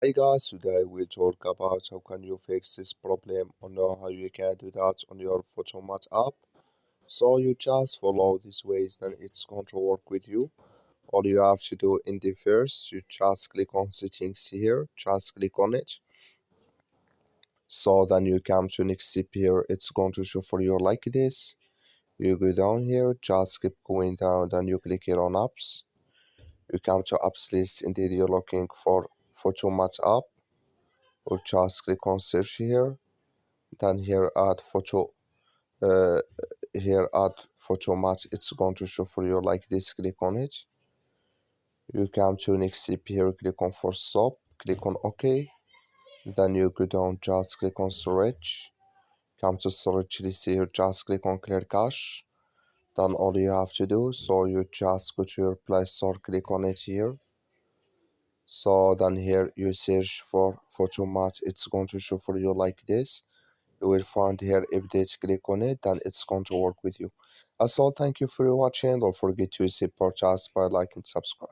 Hey guys, today we'll talk about how can you fix this problem or know how you can do that on your Photomath app. So you just follow these ways and it's going to work with you. All you have to do in the first, you just click on settings here, just click on it. So then you come to next step here, it's going to show for you like this. You go down here, just keep going down, then you click here on apps. You come to apps list, indeed you're looking for Photomath app, or just click on search here. Then here add photo uh, here add Photomath, it's going to show for you like this. Click on it. You come to next step here, click on for stop, click on OK. Then you go down, just click on storage. Come to storage list here, just click on clear cache. Then all you have to do, so you just go to your Play Store, click on it here. So then here you search for Photomath, it's going to show for you like this. You will find here update, click on it, then it's going to work with you. That's all. Thank you for watching. Don't forget to support us by liking and subscribe.